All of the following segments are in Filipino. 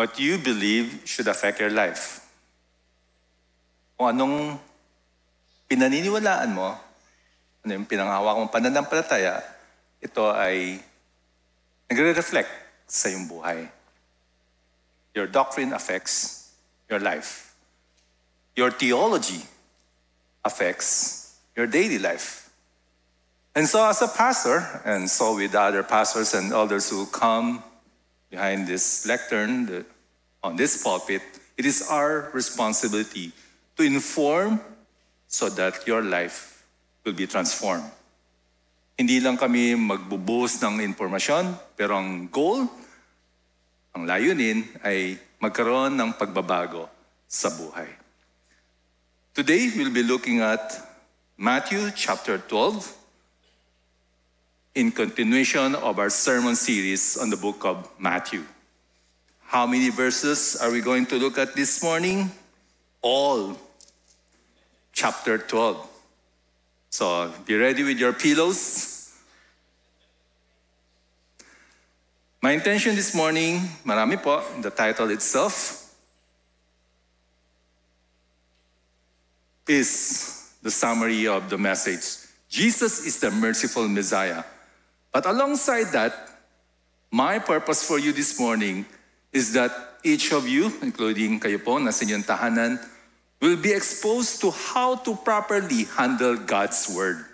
what you believe should affect your life. Kung anong pinaniniwalaan mo, ano yung pinanghawak mong pananampalataya, ito ay nagre-reflect sa iyong buhay. Your doctrine affects your life. Your theology affects your daily life. And so as a pastor, and so with other pastors and elders who come behind this lectern, on this pulpit, it is our responsibility to inform so that your life will be transformed. Hindi lang kami magbubuhos ng impormasyon, pero ang goal, ang layunin ay magkaroon ng pagbabago sa buhay. Today, we'll be looking at Matthew chapter 12, in continuation of our sermon series on the book of Matthew. How many verses are we going to look at this morning? All. Chapter 12. So, be ready with your pillows. My intention this morning, marami po, the title itself, is the summary of the message. Jesus is the merciful Messiah. But alongside that, my purpose for you this morning is that each of you, including kayo po, nasa inyong tahanan, will be exposed to how to properly handle God's Word.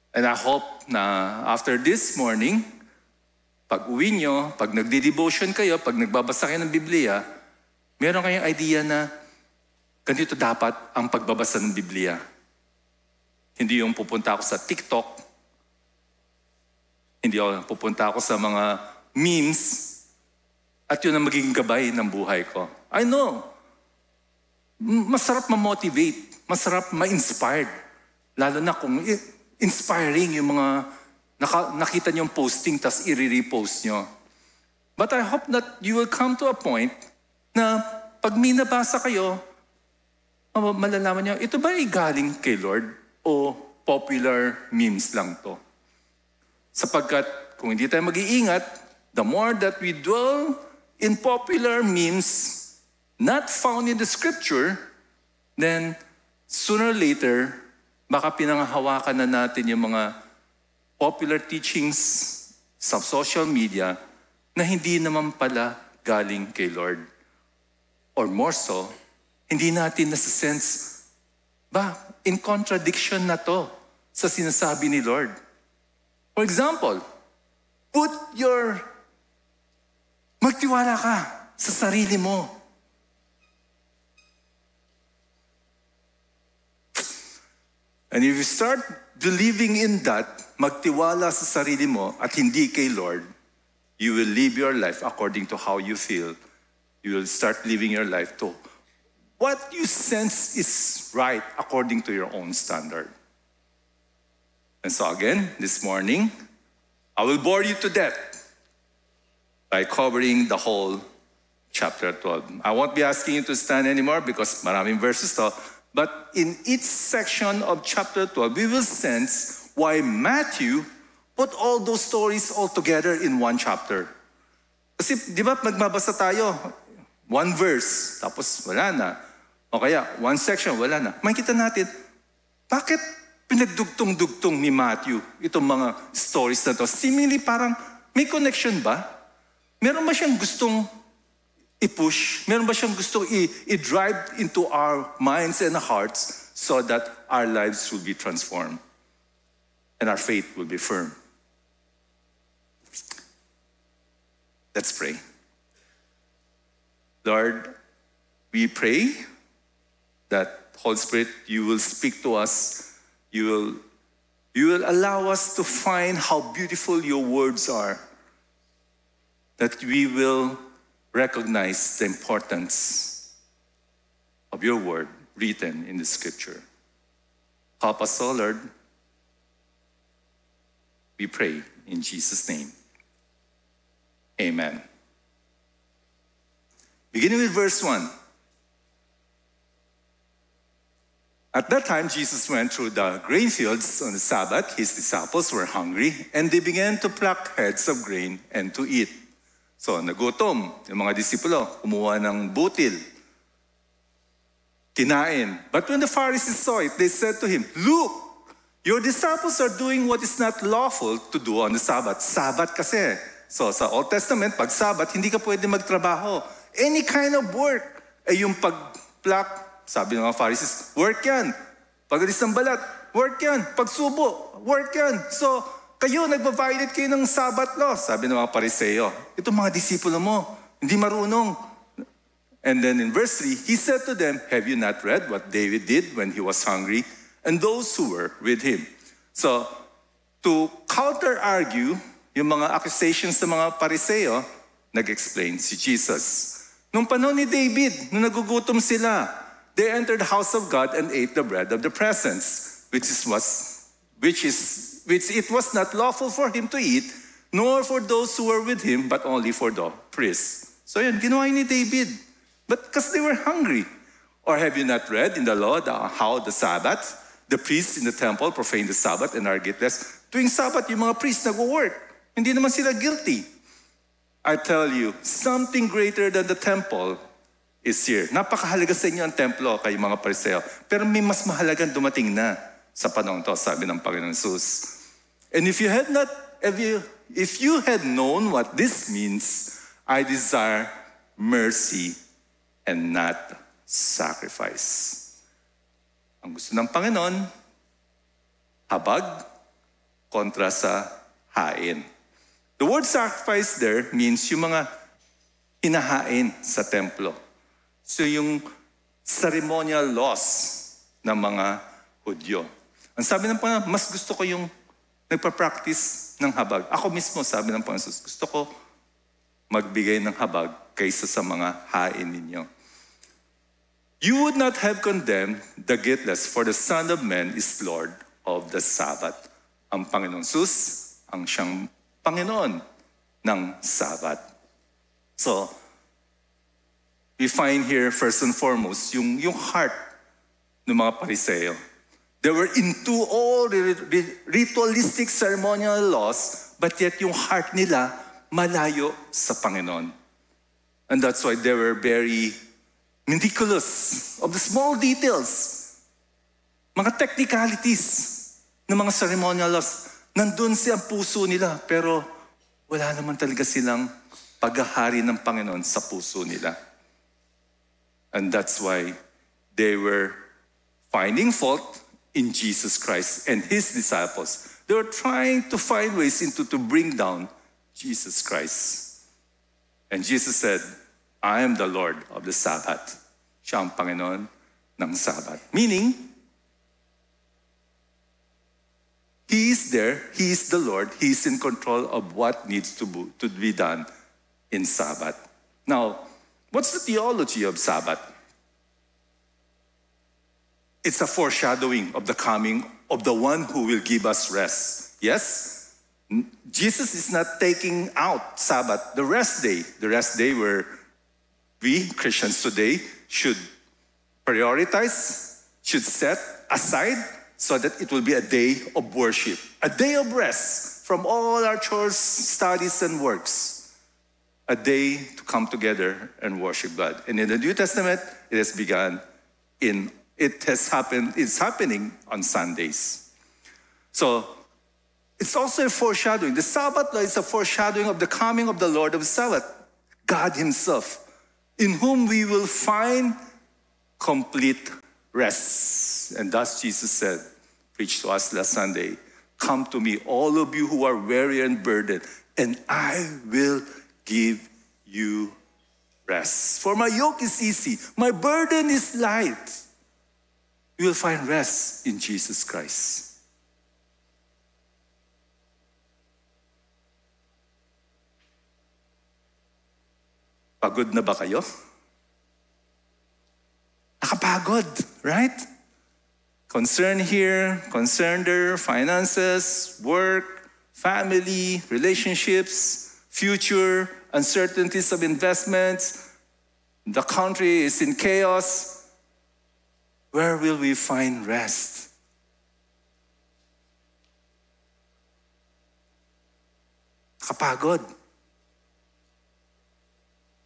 And I hope na after this morning, pag uwi nyo, pag nagdi-devotion kayo, pag nagbabasa kayo ng Biblia, meron kayong idea na ganito dapat ang pagbabasa ng Biblia. Hindi yung pupunta ako sa TikTok, hindi ako pupunta ako sa mga memes, at yun ang magiging gabay ng buhay ko. I know, masarap ma-motivate, masarap ma-inspired. Lalo na kung inspiring yung mga nakita niyong posting tas i-repost niyo. But I hope that you will come to a point na pag minabasa kayo, malalaman niyo, ito ba ay galing kay Lord o popular memes lang to? Sapagkat kung hindi tayo mag-iingat, the more that we dwell in popular memes not found in the scripture, then sooner or later, baka pinanghahawakan na natin yung mga popular teachings sa social media na hindi naman pala galing kay Lord. Or more so, hindi natin nasa-sense, in contradiction na to sa sinasabi ni Lord. For example, magtiwala ka sa sarili mo. And if you start believing in that, magtiwala sa sarili mo at hindi kay Lord, you will live your life according to how you feel. You will start living your life to what you sense is right according to your own standard. And so again, this morning, I will bore you to death by covering the whole chapter 12. I won't be asking you to stand anymore because maraming verses to. But in each section of chapter 12, we will sense why Matthew put all those stories all together in one chapter. Kasi di ba magbabasa tayo, one verse, tapos wala na. O kaya, one section, wala na. Makikita natin, bakit pinagdugtong-dugtong ni Matthew itong mga stories na to? Seemingly parang may connection ba? Meron ba siyang gustong i-push? Meron ba siyang gustong i-drive into our minds and hearts so that our lives will be transformed and our faith will be firm? Let's pray. Lord, we pray that, Holy Spirit, you will speak to us. You will allow us to find how beautiful your words are, that we will recognize the importance of your word written in the scripture. Help us, O Lord. We pray in Jesus' name. Amen. Beginning with verse 1. At that time, Jesus went through the grain fields on the Sabbath. His disciples were hungry, and they began to pluck heads of grain and to eat. So, nagutom yung mga disipulo, kumuha ng butil, kinain. But when the Pharisees saw it, they said to him, "Look, your disciples are doing what is not lawful to do on the Sabbath." Sabbath kasi. So, sa Old Testament, pag Sabbath, hindi ka pwede magtrabaho. Any kind of work. Yung pag-pluck, sabi ng mga Pharisees, work yan. Pag-alis ng balat, work yan. Pagsubo, work yan. So, kayo, nagpa-violate kayo ng Sabbath law, sabi ng mga Pariseo. Ito mga disipulo mo, hindi marunong. And then in verse 3, he said to them, "Have you not read what David did when he was hungry, and those who were with him?" So, to counter-argue yung mga accusations ng mga Pariseo, nag-explain si Jesus. Nung panahon ni David, nung nagugutom sila, they entered the house of God and ate the bread of the presence, which it was not lawful for him to eat, nor for those who were with him, but only for the priests. So yun, ginawa ni David. But because they were hungry. Or have you not read in the law how the Sabbath, the priests in the temple profane the Sabbath and are guiltless? Tuwing Sabbath, yung mga priests nag-work. Hindi naman sila guilty. I tell you, something greater than the temple is here. Napakahalaga sa inyo ang templo, kayo mga Pariseo. Pero may mas mahalagang dumating na sa panahon to, sabi ng Panginoon Jesus. And if you had known what this means, I desire mercy and not sacrifice. Ang gusto ng Panginoon, habag kontra sa hain. The word sacrifice there means yung mga hinahain sa templo. So yung ceremonial laws ng mga Hudyo. Ang sabi ng Panginoon, mas gusto ko yung nagpa-practice ng habag. Ako mismo, sabi ng Panginoon, gusto ko magbigay ng habag kaysa sa mga hain ninyo. You would not have condemned the guiltless, for the Son of Man is Lord of the Sabbath. Ang Panginoon Jesus, ang siyang Panginoon ng Sabbath. So, we find here first and foremost yung heart ng mga Pariseo. They were into all the ritualistic ceremonial laws, but yet yung heart nila malayo sa Panginoon. And that's why they were very meticulous of the small details. Mga technicalities ng mga ceremonial laws. Nandun siya ang puso nila, pero wala naman talaga silang paghahari ng Panginoon sa puso nila. And that's why they were finding fault in Jesus Christ and His disciples. They were trying to find ways to bring down Jesus Christ. And Jesus said, "I am the Lord of the Sabbath." Siya ang Panginoon ng Sabbath. Meaning, He is there, He is the Lord, He is in control of what needs to be done in Sabbath. Now, what's the theology of Sabbath? It's a foreshadowing of the coming of the one who will give us rest. Yes? Jesus is not taking out Sabbath, the rest day where we, Christians today, should prioritize, should set aside, so that it will be a day of worship, a day of rest from all our chores, studies, and works. A day to come together and worship God. And in the New Testament, it's happening on Sundays. So, it's also a foreshadowing. The Sabbath law is a foreshadowing of the coming of the Lord of Sabbath, God Himself, in whom we will find complete rest. And thus Jesus said, preached to us last Sunday, "Come to me, all of you who are weary and burdened, and I will give you rest. For my yoke is easy, my burden is light." You will find rest in Jesus Christ. Pagod na ba kayo? Nakapagod, right? Concern here, concern there, finances, work, family, relationships, future, uncertainties of investments. The country is in chaos. Where will we find rest? Nakapagod.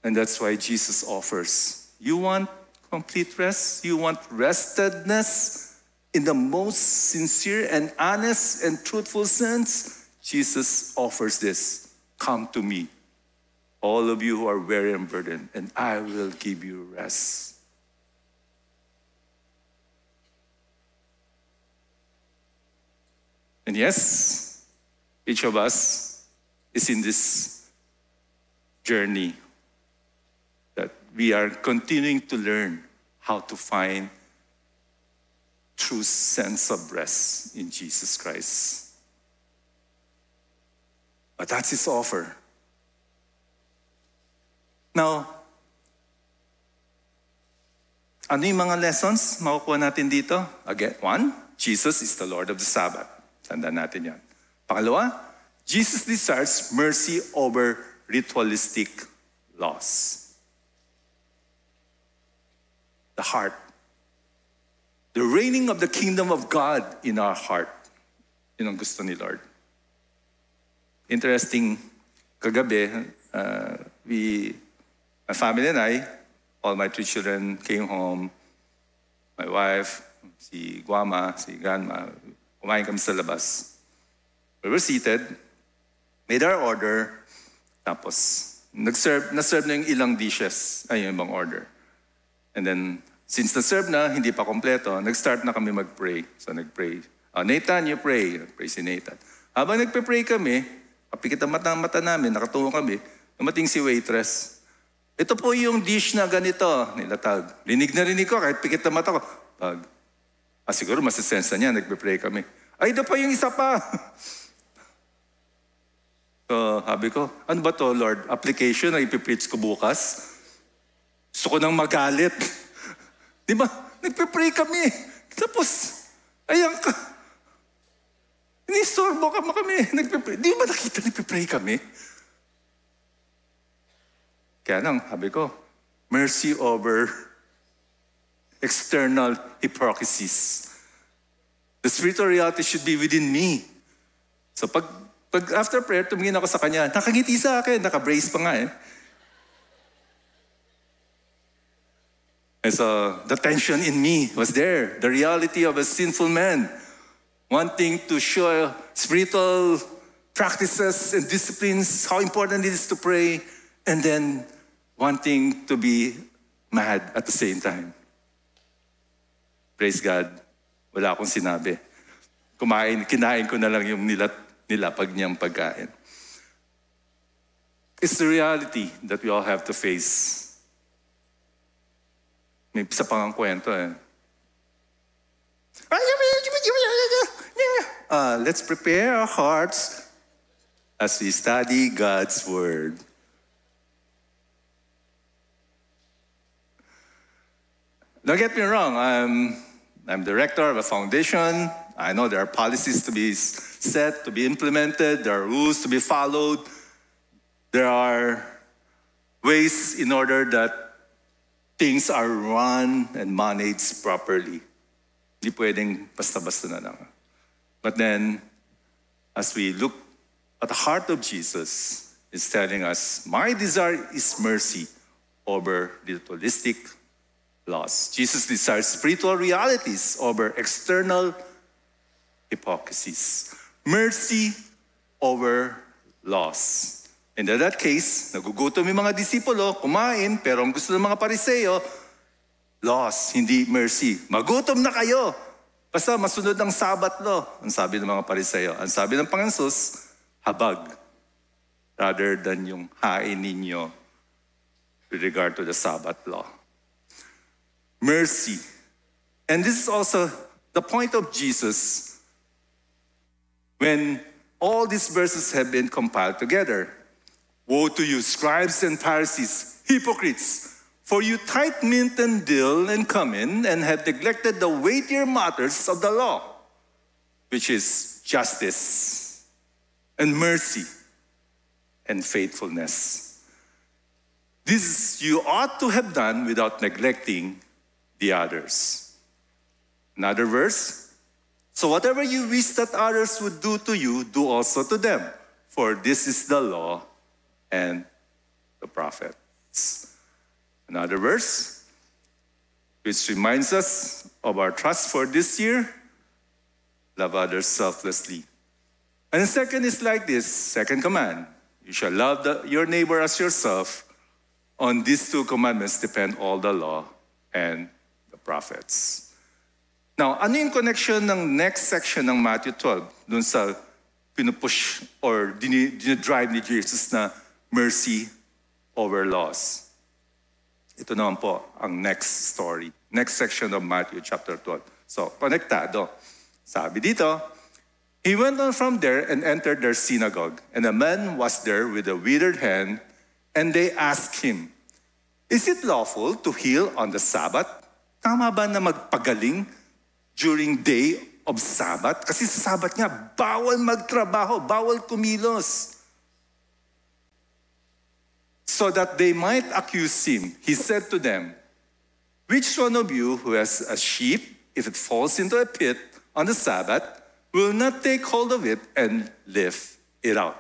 And that's why Jesus offers. You want complete rest? You want restedness in the most sincere and honest and truthful sense? Jesus offers this. Come to me, all of you who are weary and burdened, and I will give you rest. And yes, each of us is in this journey that we are continuing to learn how to find true sense of rest in Jesus Christ. But that's His offer. Now, ano yung mga lessons makukuha natin dito? Again, one, Jesus is the Lord of the Sabbath. Tandaan natin yan. Pangalawa, Jesus desires mercy over ritualistic laws. The heart. The reigning of the kingdom of God in our heart. Yun ang gusto ni Lord. Interesting, kagabi, my family and I, all my 3 children came home. My wife, si Guama, si Grandma, kumain kami sa labas. We were seated, made our order, tapos na-serve na yung ilang dishes, ay yung ibang order. And then, since na-serve na, hindi pa kompleto, nag-start na kami mag-pray. So nag-pray. Nathan, you pray. Pray si Nathan. Habang nagpe-pray kami, kapikit ang mata namin, nakatungo kami, dumating si waitress. Ito po yung dish na ganito, nilatag. Rinig na rinig ko, kahit pikit ang mata ko. Pag, siguro masisensa niya, nagpe-pray kami. Ay, ito pa yung isa pa. So, sabi ko, ano ba to, Lord? Application na ipipreach ko bukas? Gusto ko nang magalit. Di ba? Nagpe-pray kami. Tapos, ayan ka. Inistorbo ka kami. Nagpe-pray. Di ba nakita nagpe-pray kami? Kaya lang, sabi ko, mercy over external hypocrisies. The spiritual reality should be within me. So pag after prayer, tumingin ako sa kanya, nakangiti sa akin, naka-brace pa nga eh. And so the tension in me was there. The reality of a sinful man wanting to show spiritual practices and disciplines, how important it is to pray, and then wanting to be mad at the same time. Praise God. Wala akong sinabi. Kinain ko na lang yung nilapag niyang pagkain. It's the reality that we all have to face. May isa pang ang kwento eh. Let's prepare our hearts as we study God's Word. Don't get me wrong, I'm director of a foundation. I know there are policies to be set, to be implemented. There are rules to be followed. There are ways in order that things are run and managed properly. Hindi pwedeng basta-basta na lang. But then, as we look at the heart of Jesus, it's telling us, my desire is mercy over ritualistic laws. Jesus desires spiritual realities over external hypocrisies. Mercy over laws. And in that case, nagugutom yung mga disipulo, kumain, pero ang gusto ng mga Pariseo, laws, hindi mercy. Magutom na kayo. Basta masunod ang Sabbath law. Ang sabi ng mga Pariseo. Ang sabi ng Panginoon Jesus, habag. Rather than yung hain ninyo with regard to the Sabbath law. Mercy. And this is also the point of Jesus when all these verses have been compiled together. Woe to you, scribes and Pharisees, hypocrites! For you tithe mint and dill and cumin and have neglected the weightier matters of the law, which is justice and mercy and faithfulness. This you ought to have done without neglecting the others. Another verse, so whatever you wish that others would do to you, do also to them. For this is the law and the prophet. Another verse, which reminds us of our trust for this year, love others selflessly. And the second is like this, second command, you shall love your neighbor as yourself. On these two commandments depend all the law and the prophets. Now, ano yung connection ng next section ng Matthew 12 dun sa pinupush or dinidrive ni Jesus na mercy over laws? Ito naman po ang next story. Next section of Matthew chapter 12. So, konektado. Sabi dito, he went on from there and entered their synagogue. And a man was there with a withered hand. And they asked him, is it lawful to heal on the Sabbath? Tama ba na magpagaling during day of Sabbath? Kasi sa Sabbath nga, bawal magtrabaho, bawal kumilos. So that they might accuse him, he said to them, which one of you who has a sheep, if it falls into a pit on the Sabbath, will not take hold of it and lift it out?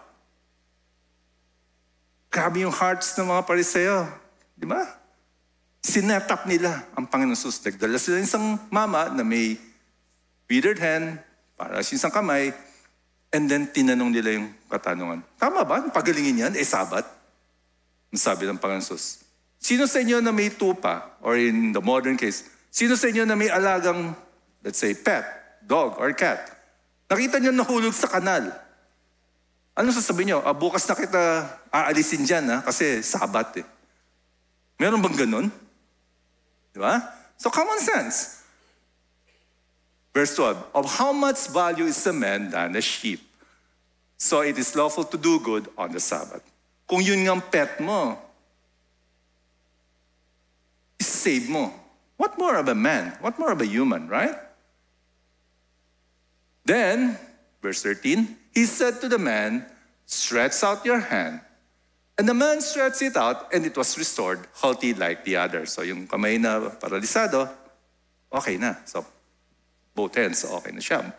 Grabe yung hearts ng mga Pariseo. Di ba? Sinetap nila ang Panginoon Jesus. Nagdala sila isang mama na may withered hand, para sa isang kamay, and then tinanong nila yung katanungan. Tama ba? Pagalingin yan? Sabat? Ang sabi ng Panginoon Jesus. Sino sa inyo na may tupa, or in the modern case, sino sa inyo na may alagang, let's say, pet, dog, or cat? Nakita niyo nahulog sa kanal. Ano sasabihin niyo? Bukas na kita aalisin dyan, kasi Sabat eh. Meron bang ganun? Di ba? So common sense. Verse 12, of how much value is a man than a sheep? So it is lawful to do good on the Sabbath. Kung yun ngang pet mo, save mo. What more of a man? What more of a human, right? Then, verse 13, he said to the man, stretch out your hand. And the man stretched it out, and it was restored, healthy like the other. So yung kamay na paralisado, okay na. So both hands, okay na siya.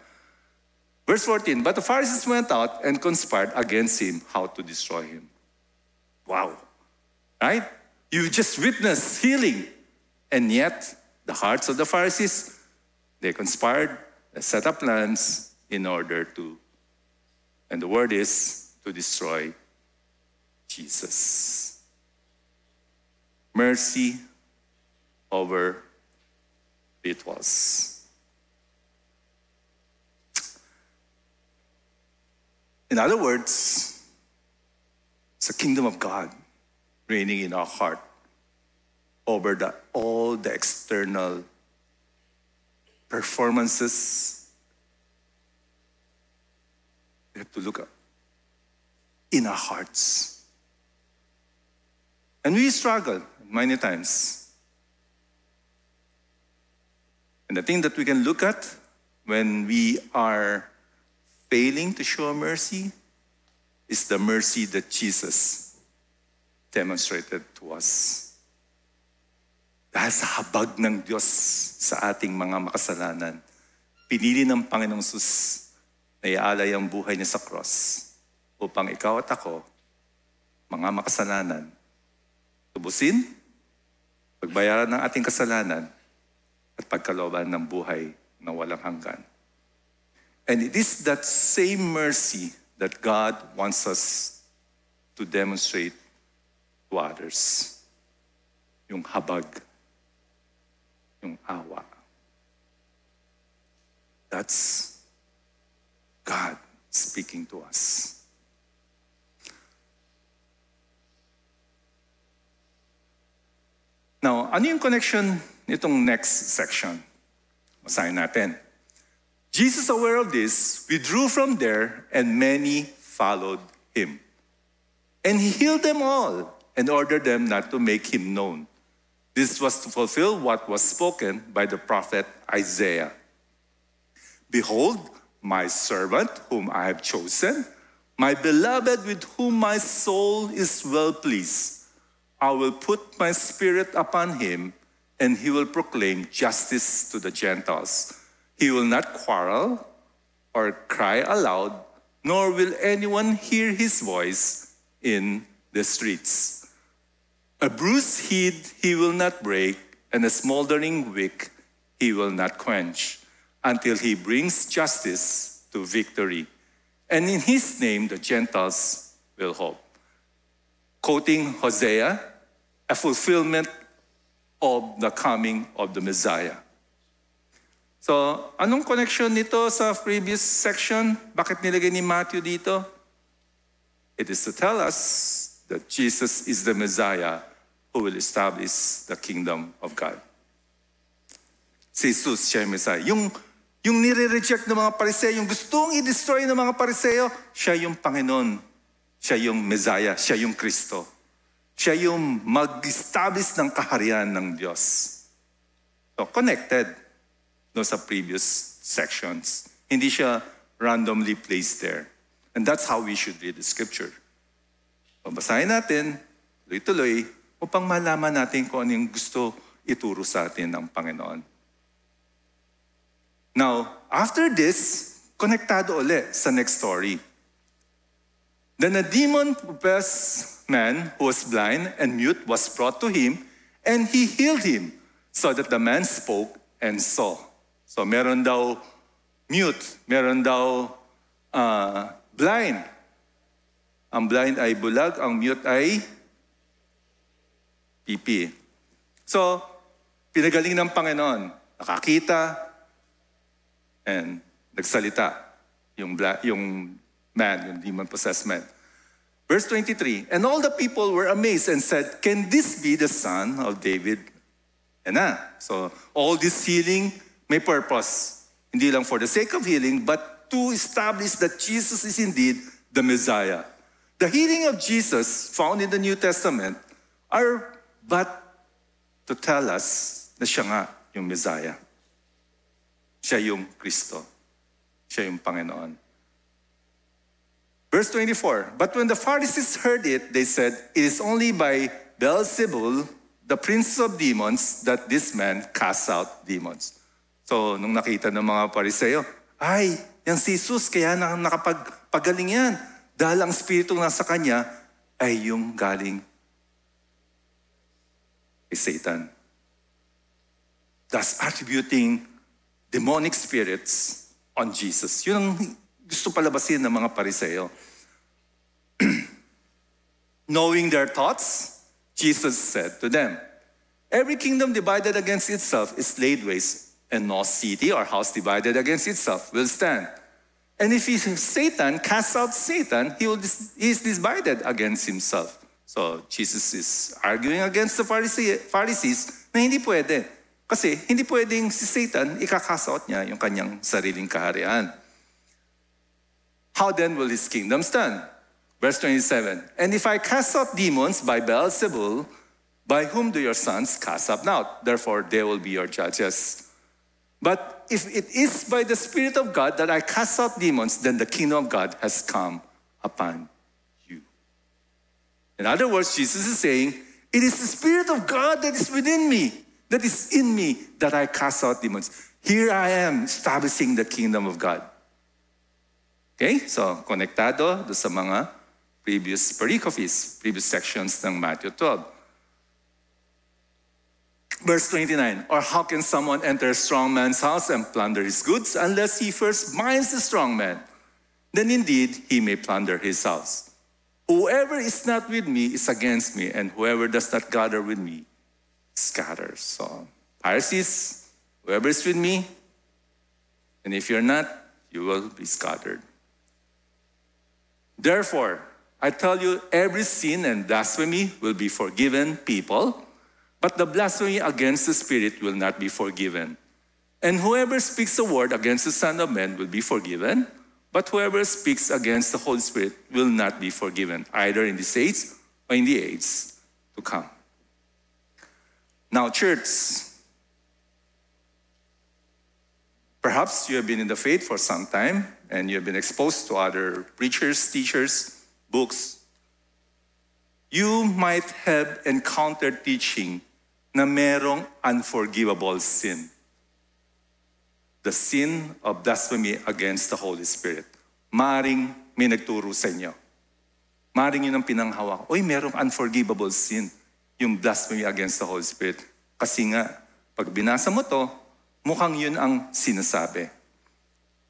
Verse 14, but the Pharisees went out and conspired against him how to destroy him. Wow. Right? You just witnessed healing. And yet, the hearts of the Pharisees, they conspired, they set up plans in order to, and the word is, to destroy Jesus. Mercy over rituals. In other words, it's the kingdom of God reigning in our heart over all the external performances. We have to look up in our hearts. And we struggle many times. And the thing that we can look at when we are failing to show mercy is the mercy that Jesus demonstrated to us. Dahil sa habag ng Diyos sa ating mga makasalanan, pinili ng Panginoong Jesus na ialay ang buhay niya sa cross upang ikaw at ako, mga makasalanan, tubusin, pagbayaran ng ating kasalanan, at pagkalooban ng buhay na walang hanggan. And it is that same mercy that God wants us to demonstrate to others. Yung habag, yung awa. That's God speaking to us. Now, ano yung connection nitong next section? Basahin natin. Jesus, aware of this, withdrew from there, and many followed him. And he healed them all and ordered them not to make him known. This was to fulfill what was spoken by the prophet Isaiah. Behold, my servant whom I have chosen, my beloved with whom my soul is well pleased. I will put my spirit upon him, and he will proclaim justice to the Gentiles. He will not quarrel or cry aloud, nor will anyone hear his voice in the streets. A bruised head he will not break, and a smoldering wick he will not quench, until he brings justice to victory. And in his name the Gentiles will hope. Quoting Hosea, a fulfillment of the coming of the Messiah. So, anong connection nito sa previous section? Bakit nilagay ni Matthew dito? It is to tell us that Jesus is the Messiah who will establish the kingdom of God. Si Jesus, siya yung Messiah. Yung nire-reject ng mga Pariseo, yung gustong i-destroy ng mga Pariseo, siya yung Panginoon. Siya yung Messiah, siya yung Kristo. Siya yung mag-establish ng kaharian ng Diyos. So, connected no sa previous sections. Hindi siya randomly placed there. And that's how we should read the scripture. Babasahin natin, tuloy-tuloy, upang malaman natin kung ano yung gusto ituro sa atin ng Panginoon. Now, after this, konektado ulit sa next story. Then a demon-possessed man who was blind and mute was brought to him, and he healed him, so that the man spoke and saw. So meron daw mute, meron daw blind. Ang blind ay bulag, ang mute ay pipi. So, pinagaling ng Panginoon, nakakita, and nagsalita yung man, yung demon-possessed man. Verse 23, and all the people were amazed and said, can this be the son of David? Yan na. So, all this healing may purpose. Hindi lang for the sake of healing, but to establish that Jesus is indeed the Messiah. The healing of Jesus found in the New Testament are but to tell us na siya nga yung Messiah. Siya yung Kristo. Siya yung Panginoon. Verse 24, but when the Pharisees heard it, they said, it is only by Beelzebul, the prince of demons, that this man casts out demons. So, nung nakita ng mga Pariseo, ay, yung si Jesus, kaya nakapagpagaling yan. Dahil ang spiritong nasa kanya ay yung galing kay Satan. Thus attributing demonic spirits on Jesus. Yun ang gusto palabasin ng mga Pariseo. Knowing their thoughts, Jesus said to them, every kingdom divided against itself is laid waste, and no city or house divided against itself will stand. And if Satan casts out Satan, he is divided against himself. So Jesus is arguing against the Pharisees na hindi pwede. Kasi hindi pwedeng si Satan, ikakast out niya yung kanyang sariling kaharian. How then will his kingdom stand? Verse 27, and if I cast out demons by Beelzebul, by whom do your sons cast up out? Therefore they will be your judges. But if it is by the Spirit of God that I cast out demons, then the kingdom of God has come upon you. In other words, Jesus is saying, it is the Spirit of God that is within me, that is in me, that I cast out demons. Here I am establishing the kingdom of God. Okay? So, konektado sa mga previous pericopes, previous sections ng Matthew 12. Verse 29, or how can someone enter a strong man's house and plunder his goods unless he first binds the strong man? Then indeed he may plunder his house. Whoever is not with me is against me, and whoever does not gather with me scatters. So, Pharisees, whoever is with me, and if you're not, you will be scattered. Therefore, I tell you, every sin and blasphemy will be forgiven people, but the blasphemy against the Spirit will not be forgiven. And whoever speaks a word against the Son of Man will be forgiven, but whoever speaks against the Holy Spirit will not be forgiven, either in this age or in the age to come. Now, church, perhaps you have been in the faith for some time, and you have been exposed to other preachers, teachers, books. You might have encountered teaching na merong unforgivable sin. The sin of blasphemy against the Holy Spirit. Maring may nagturo sa inyo. Maring yun ang pinanghawak. Uy, merong unforgivable sin. yung blasphemy against the Holy Spirit. Kasi nga, pag binasa mo to, mukhang yun ang sinasabi.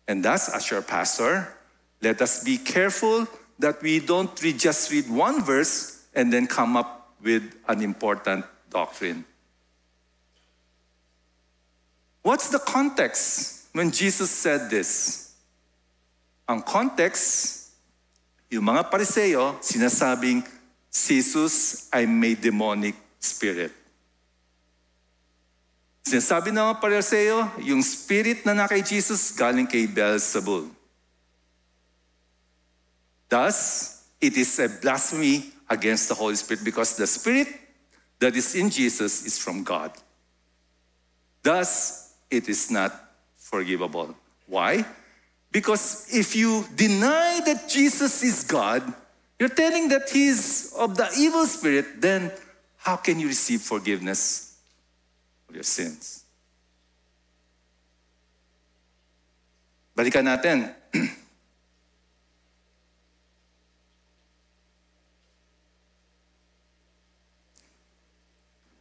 And thus, as your pastor, let us be careful that we don't just read one verse and then come up with an important doctrine. What's the context when Jesus said this? Ang context, yung mga Pariseo, sinasabing, si Jesus ay may demonic spirit. Sinasabi ng mga Pariseo, yung spirit na na kay Jesus galing kay Beelzebul. Thus, it is a blasphemy against the Holy Spirit because the spirit that is in Jesus is from God. Thus, it is not forgivable. Why? Because if you deny that Jesus is God, you're telling that He's of the evil spirit, then how can you receive forgiveness of your sins? Balikan natin.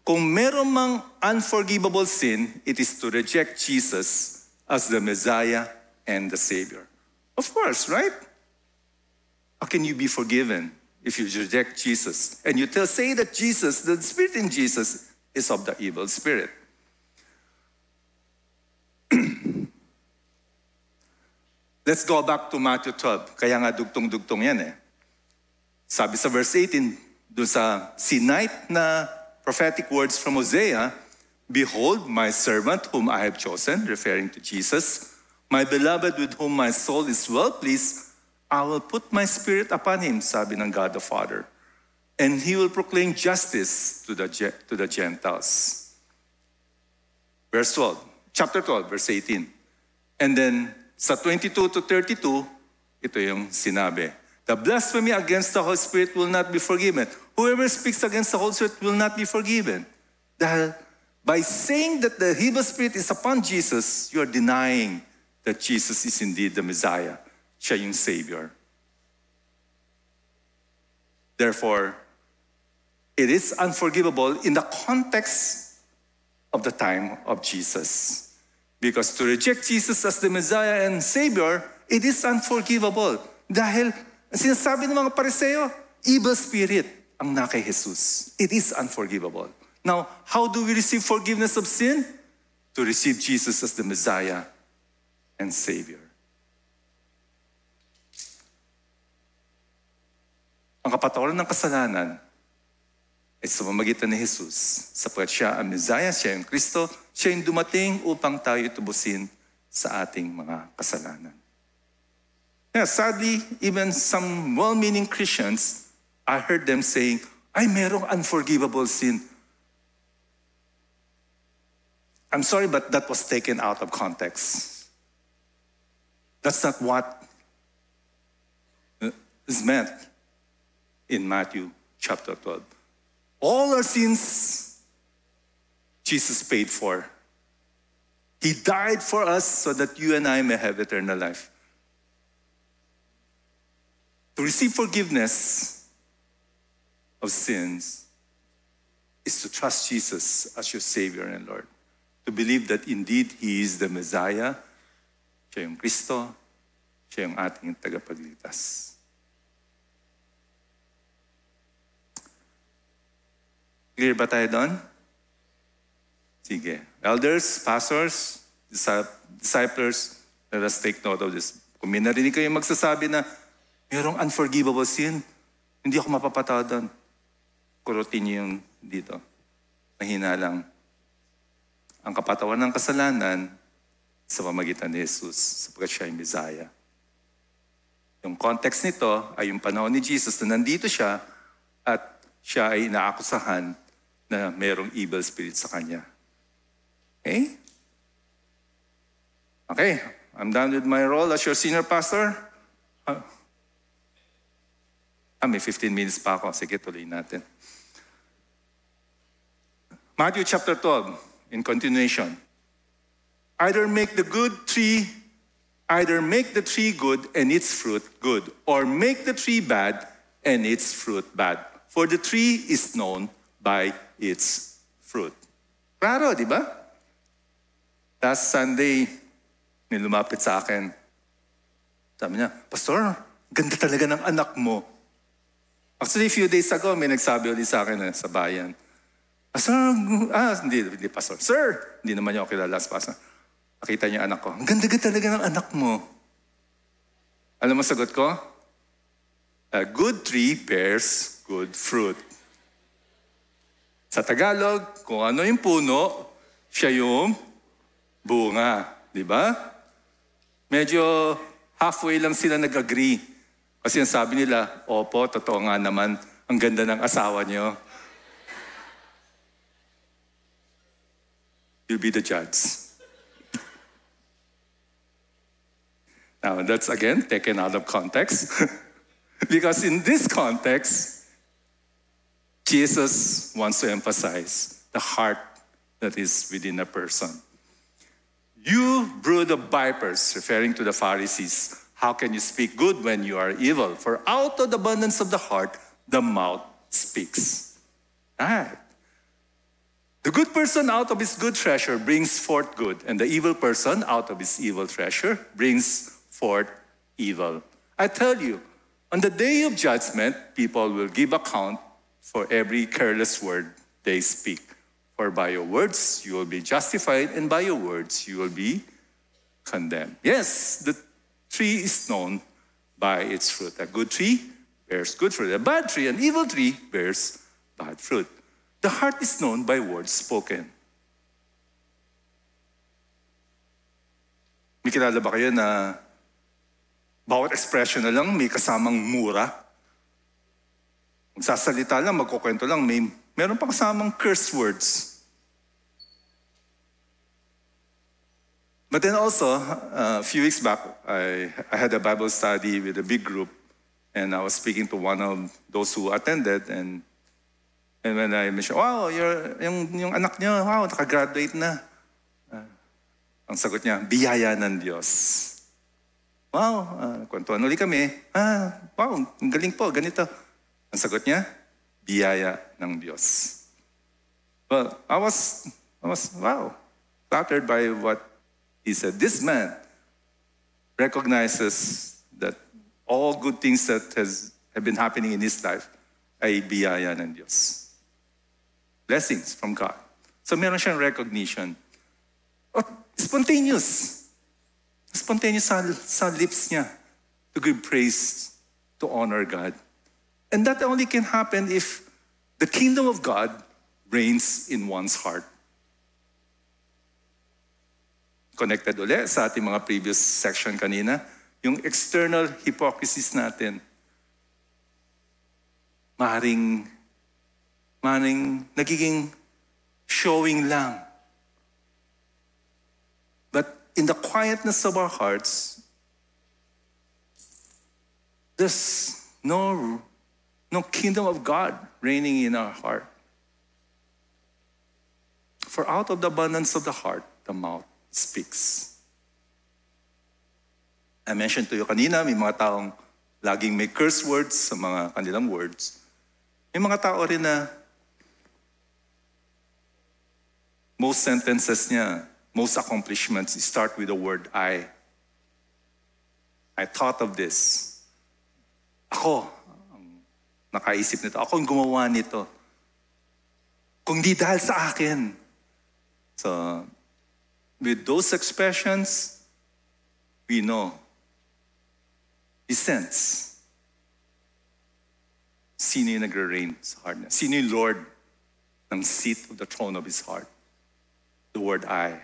Kung meron mang unforgivable sin, it is to reject Jesus as the Messiah and the Savior. Of course, right? How can you be forgiven if you reject Jesus? And you say that Jesus, the spirit in Jesus, is of the evil spirit. Let's go back to Matthew 12. Kaya nga dugtong-dugtong yan eh. Sabi sa verse 18, doon sa sinight na prophetic words from Hosea, behold, my servant whom I have chosen, referring to Jesus, my beloved with whom my soul is well pleased, I will put my spirit upon him, sabi ng God the Father, and he will proclaim justice to the Gentiles. Verse 12, chapter 12, verse 18. And then sa 22 to 32, ito yung sinabi. The blasphemy against the Holy Spirit will not be forgiven. Whoever speaks against the Holy Spirit will not be forgiven. Dahil by saying that the evil spirit is upon Jesus, you are denying that Jesus is indeed the Messiah. Siya yung Savior. Therefore, it is unforgivable in the context of the time of Jesus. Because to reject Jesus as the Messiah and Savior, it is unforgivable. Dahil sinasabi ng mga Pariseo, evil spirit ang na kay Jesus. It is unforgivable. Now, how do we receive forgiveness of sin? To receive Jesus as the Messiah and Savior. Ang kapatawaran ng kasalanan ay sa pamamagitan ni Jesus. Sapagkat siya ang Messiah, siya yung Kristo, siya yung dumating upang tayo tubusin sa ating mga kasalanan. Yeah, sadly, even some well-meaning Christians, I heard them saying, ay, merong unforgivable sin. I'm sorry, but that was taken out of context. That's not what is meant in Matthew chapter 12. All our sins, Jesus paid for. He died for us so that you and I may have eternal life. To receive forgiveness of sins is to trust Jesus as your Savior and Lord. To believe that indeed He is the Messiah, siya yung Kristo, siya yung ating tagapagligtas. Clear ba tayo doon? Sige. Elders, pastors, disciples, let us take note of this. Kung may narinig kayo magsasabi na mayroong unforgivable sin, hindi ako mapapatawad doon. Kurutin niyo yung dito. Mahina lang. Ang kapatawan ng kasalanan sa pamagitan ni Jesus, sapagkat siya ay Messiah. Yung context nito ay yung panahon ni Jesus na nandito siya at siya ay inaakusahan na mayroong evil spirit sa kanya. Okay? Okay, I'm done with my role as your senior pastor. May 15 minutes pa ako. Sige, tuloy natin. Matthew chapter 12, in continuation. Either make the tree good and its fruit good, or make the tree bad and its fruit bad. For the tree is known by its fruit. Klaro, di ba? Last Sunday, may lumapit sa akin. Sabi niya, Pastor, ganda talaga ng anak mo. Actually, a few days ago, may nagsabi ulit sa akin sa bayan. Pastor, hindi Pastor. Sir, hindi naman niya ako kilala sa Pastor. Nakita niya anak ko, ang ganda talaga ng anak mo. Alam mo sagot ko? A good tree bears good fruit. Sa Tagalog, kung ano yung puno, siya yung bunga. Di ba? Medyo halfway lang sila nag-agree. Kasi ang sabi nila, opo, totoo nga naman, ang ganda ng asawa niyo. You'll be the judge. Now, that's again taken out of context. Because in this context, Jesus wants to emphasize the heart that is within a person. You brood of vipers, referring to the Pharisees, how can you speak good when you are evil? For out of the abundance of the heart, the mouth speaks. Right. The good person out of his good treasure brings forth good, and the evil person out of his evil treasure brings forth evil. I tell you, on the day of judgment, people will give account for every careless word they speak. For by your words you will be justified, and by your words you will be condemned. Yes, the tree is known by its fruit. A good tree bears good fruit. A bad tree, an evil tree, bears bad fruit. The heart is known by words spoken. May kilala ba kayo na bawat expression na lang may kasamang mura? Magsasalita lang, magkukwento lang, meron pa kasamang curse words. But then also, a few weeks back, I had a Bible study with a big group, and I was speaking to one of those who attended, and when I mentioned, wow, yung anak niyo, wow, nakagraduate na. Ang sagot niya, biyaya ng Diyos. Wow, kwentuhan ulit kami. Wow, ang galing po, ganito. Ang sagot niya, biyaya ng Diyos. Well, I was wow, flattered by what he said. This man recognizes that all good things that have been happening in his life ay biyaya ng Diyos. Blessings from God. So meron siyang recognition. Spontaneous. Spontaneous sa lips niya to give praise, to honor God. And that only can happen if the kingdom of God reigns in one's heart. Connected ulit sa ating mga previous section kanina, yung external hypocrisies natin. Maring nagiging showing lang. But in the quietness of our hearts, there's no kingdom of God reigning in our heart. For out of the abundance of the heart, the mouth speaks. I mentioned to you kanina, may mga taong laging may curse words sa mga kanilang words. May mga tao rin na most sentences niya, most accomplishments start with the word I. I thought of this. Ako, nakaisip nito. Ako ang gumawa nito. Kung di dahil sa akin. So, with those expressions, we know, we sense, sino yung nagre-reign sa heart niya. Sino yung Lord ng seat of the throne of His heart. The word I.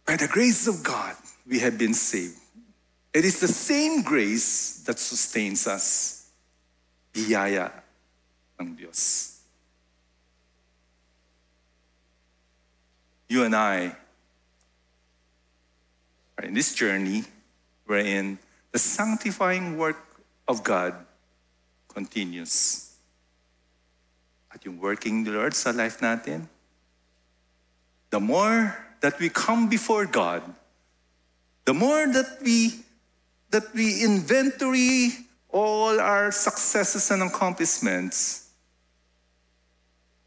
By the grace of God, we have been saved. It is the same grace that sustains us. Biyaya ng Diyos. You and I are in this journey wherein the sanctifying work of God continues. At yung working the Lord sa life natin, the more that we come before God, The more that we inventory all our successes and accomplishments,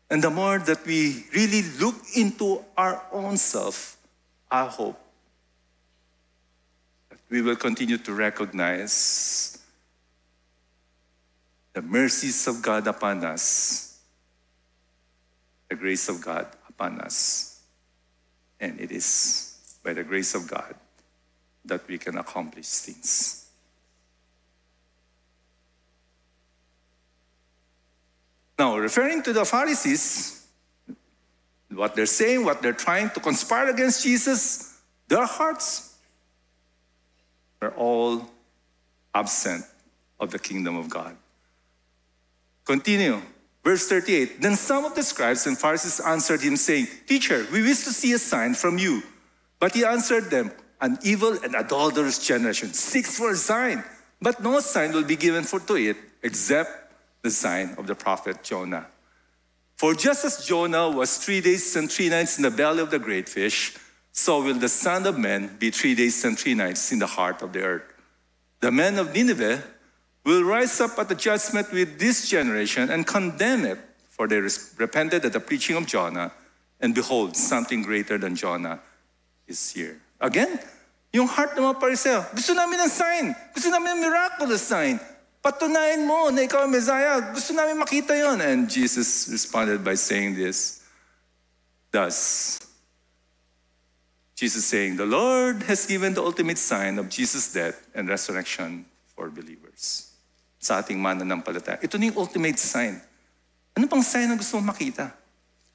and the more that we really look into our own self, I hope that we will continue to recognize the mercies of God upon us, the grace of God upon us. And it is by the grace of God that we can accomplish things. Now, referring to the Pharisees, what they're saying, what they're trying to conspire against Jesus, their hearts are all absent of the kingdom of God. Continue. Verse 38, then some of the scribes and Pharisees answered him, saying, Teacher, we wish to see a sign from you. But he answered them, an evil and adulterous generation seeks for a sign, but no sign will be given to it except the sign of the prophet Jonah. For just as Jonah was 3 days and 3 nights in the belly of the great fish, so will the Son of Man be 3 days and 3 nights in the heart of the earth. The men of Nineveh will rise up at the judgment with this generation and condemn it, for they repented at the preaching of Jonah, and behold, something greater than Jonah is here. Again, yung heart ng mga Pariseo, gusto namin ng sign, gusto namin ng miraculous sign. Patunayan mo na ikaw ang Messiah, gusto namin makita yon. And Jesus responded by saying this. Thus, Jesus saying, the Lord has given the ultimate sign of Jesus' death and resurrection for believers. Sa ating mananampalataya. Ito na yung ultimate sign. Ano pang sign na gusto mong makita?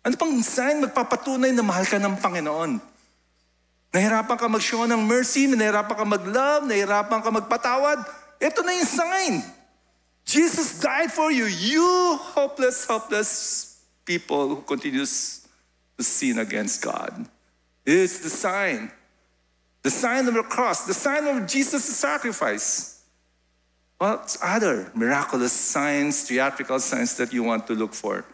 Ano pang sign magpapatunay na mahal ka ng Panginoon? Nahirapan ka mag-show ng mercy, nahirapan ka mag-love, nahirapan ka magpatawad. Ito na yung sign. Jesus died for you. You hopeless people who continues to sin against God. It's the sign. The sign of the cross. The sign of Jesus' sacrifice. What other miraculous signs, theatrical signs that you want to look for?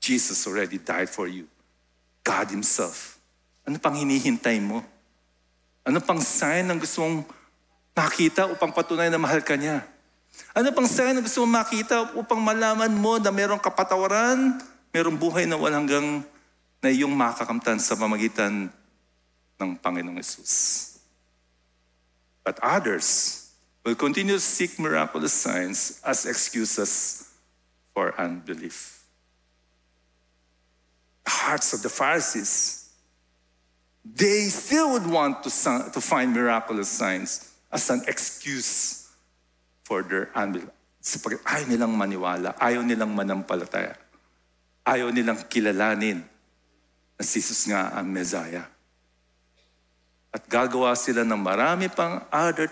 Jesus already died for you. God Himself. Ano pang hinihintay mo? Ano pang sign ang gusto mong makita upang patunay na mahal ka niya? Ano pang sign na gusto mong makita upang malaman mo na mayroong kapatawaran, mayroong buhay na walang hanggang na iyong makakamtan sa pamagitan ng Panginoong Yesus? But others will continue to seek miraculous signs as excuses for unbelief. The hearts of the Pharisees, they still would want to find miraculous signs as an excuse for their unbelief. Ayaw nilang maniwala, ayaw nilang manampalataya, ayaw nilang kilalanin na si Jesus nga ang Messiah. At gagawa sila ng marami pang other,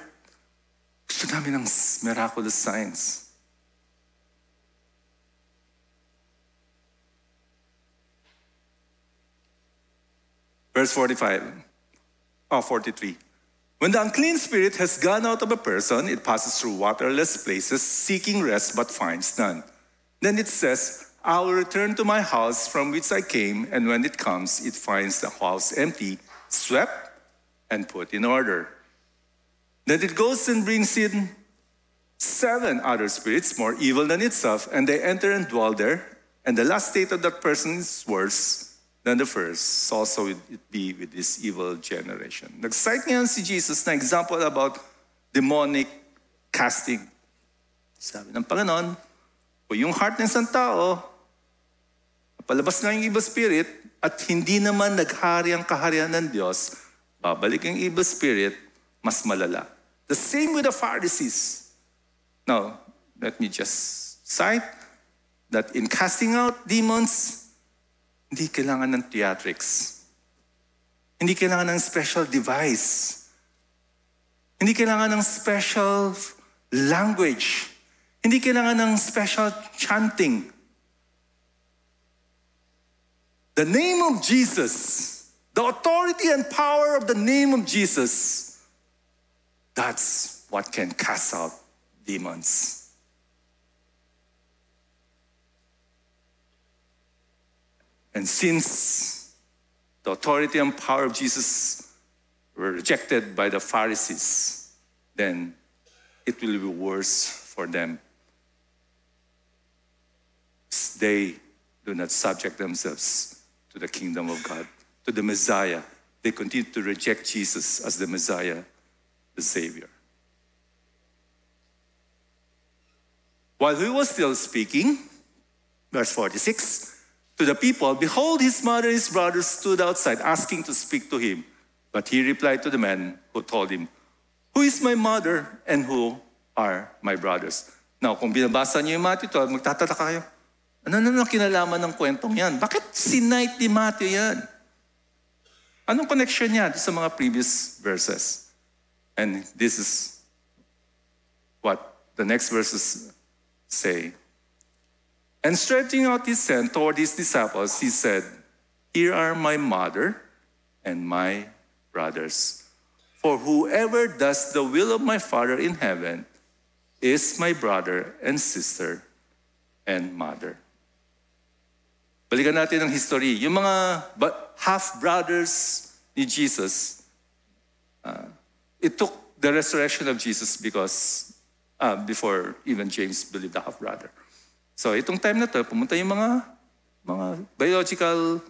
gusto namin ng miraculous signs. Verse 43. When the unclean spirit has gone out of a person, it passes through waterless places, seeking rest but finds none. Then it says, I will return to my house from which I came, and when it comes, it finds the house empty, swept, and put in order. Then it goes and brings in 7 other spirits, more evil than itself, and they enter and dwell there, and the last state of that person is worse than the first. So also will it be with this evil generation. Nag-cite ngayon si Jesus na example about demonic casting. Sabi ng Panginoon, kung yung heart ng isang tao, palabas nga yung evil spirit, at hindi naman naghari ang kaharian ng Diyos, babalik yung evil spirit, mas malala. The same with the Pharisees. Now, let me just cite that in casting out demons, hindi kailangan ng theatrics. Hindi kailangan ng special device. Hindi kailangan ng special language. Hindi kailangan ng special chanting. The name of Jesus, the authority and power of the name of Jesus, that's what can cast out demons. And since the authority and power of Jesus were rejected by the Pharisees, then it will be worse for them. They do not subject themselves to the kingdom of God, to the Messiah. They continue to reject Jesus as the Messiah, the Savior. While he was still speaking, verse 46, to the people, behold, his mother and his brothers stood outside asking to speak to him. But he replied to the man who told him, who is my mother and who are my brothers? Now, kung binabasa niyo yung Matthew 12, magtatataka kayo, ano kinalaman ng kwentong yan? Bakit sinight ni Matthew yan? Anong connection niya sa mga previous verses? And this is what the next verses say. And stretching out his hand toward his disciples, he said, here are my mother and my brothers. For whoever does the will of my Father in heaven is my brother and sister and mother. Balikan natin ang history. Yung mga half-brothers ni Jesus, it took the resurrection of Jesus because before even James believed the half-brother. So itong time na to, pumunta yung mga biological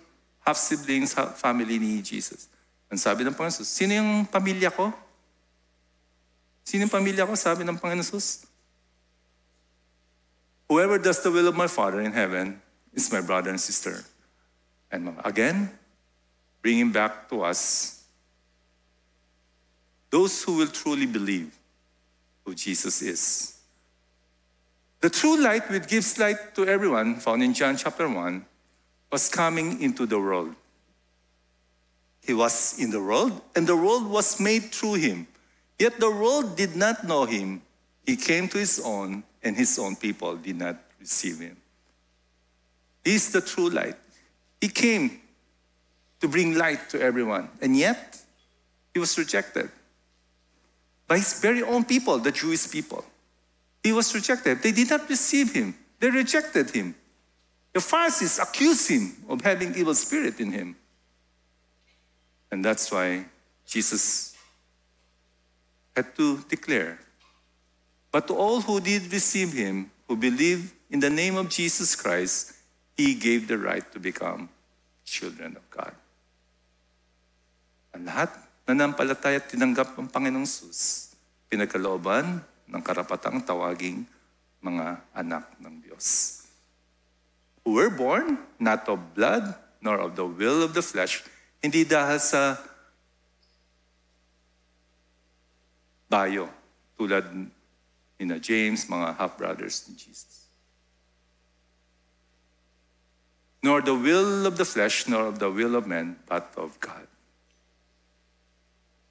half-siblings, family ni Jesus. Ang sabi ng Panginoon, sino yung pamilya ko? Sino yung pamilya ko? Sabi ng Panginoon Jesus. Whoever does the will of my Father in heaven is my brother and sister. And again, bringing back to us those who will truly believe who Jesus is. The true light which gives light to everyone, found in John chapter 1, was coming into the world. He was in the world, and the world was made through him. Yet the world did not know him. He came to his own, and his own people did not receive him. He is the true light. He came to bring light to everyone, and yet he was rejected by his very own people, the Jewish people. He was rejected. They did not receive him. They rejected him. The Pharisees accused him of having evil spirit in him. And that's why Jesus had to declare, but to all who did receive him, who believe in the name of Jesus Christ, he gave the right to become children of God. Ang lahat nanampalataya at tinanggap ng Panginoong Jesus, pinagkalooban ng karapatang tawaging mga anak ng Diyos. Who were born not of blood, nor of the will of the flesh, hindi dahil sa bayo, tulad ni James, mga half-brothers ni Jesus. Nor the will of the flesh, nor of the will of men, but of God.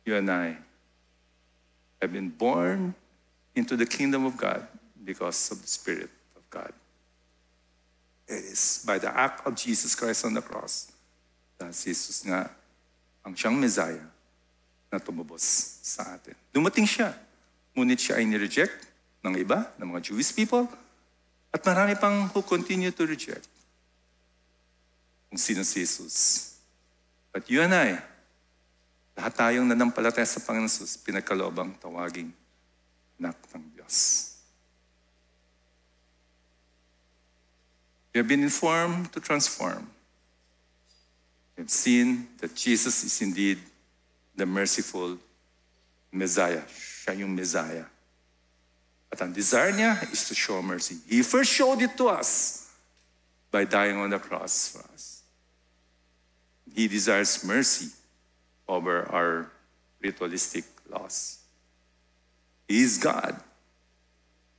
You and I have been born into the kingdom of God because of the Spirit of God. It is by the act of Jesus Christ on the cross that Jesus nga ang siyang Messiah na tumubos sa atin. Dumating siya, ngunit siya ay nireject ng iba, ng mga Jewish people, at marami pang who continue to reject kung sino si Jesus. But you and I, lahat tayong nanampalataya sa Panginoon Jesus, pinagkaloobang tawaging anak ng Diyos. We have been informed to transform. We have seen that Jesus is indeed the merciful Messiah. Siya yung Messiah. At ang desire niya is to show mercy. He first showed it to us by dying on the cross for us. He desires mercy over our ritualistic laws. He is God,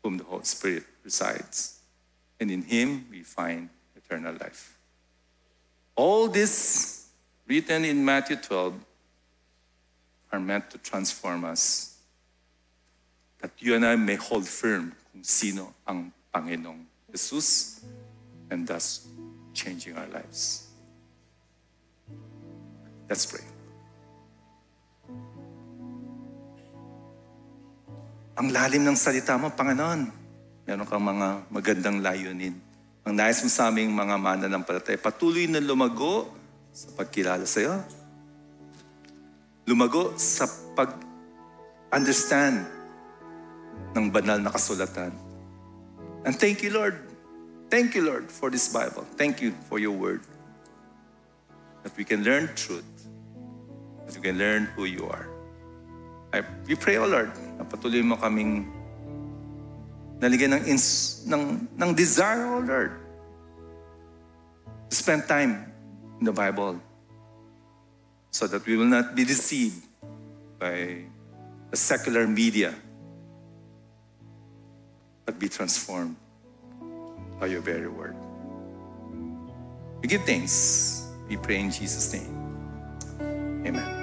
whom the Holy Spirit resides. And in him we find eternal life. All this written in Matthew 12 are meant to transform us, that you and I may hold firm kung sino ang Panginoong Jesus, and thus changing our lives. Let's pray. Ang lalim ng salita mo, Panginoon. Meron kang mga magandang layunin. Ang nais mo sa aming mga mananampalataya, patuloy na lumago sa pagkilala sa iyo. lumago sa pag-understand ng banal na kasulatan. And thank you, Lord. Thank you, Lord, for this Bible. Thank you for your word. That we can learn truth. That we can learn who you are. We pray, O Lord, na patuloy mo kaming naligyan ng desire, O Lord, to spend time in the Bible so that we will not be deceived by the secular media, but be transformed by your very word. We give thanks. We pray in Jesus' name. Amen.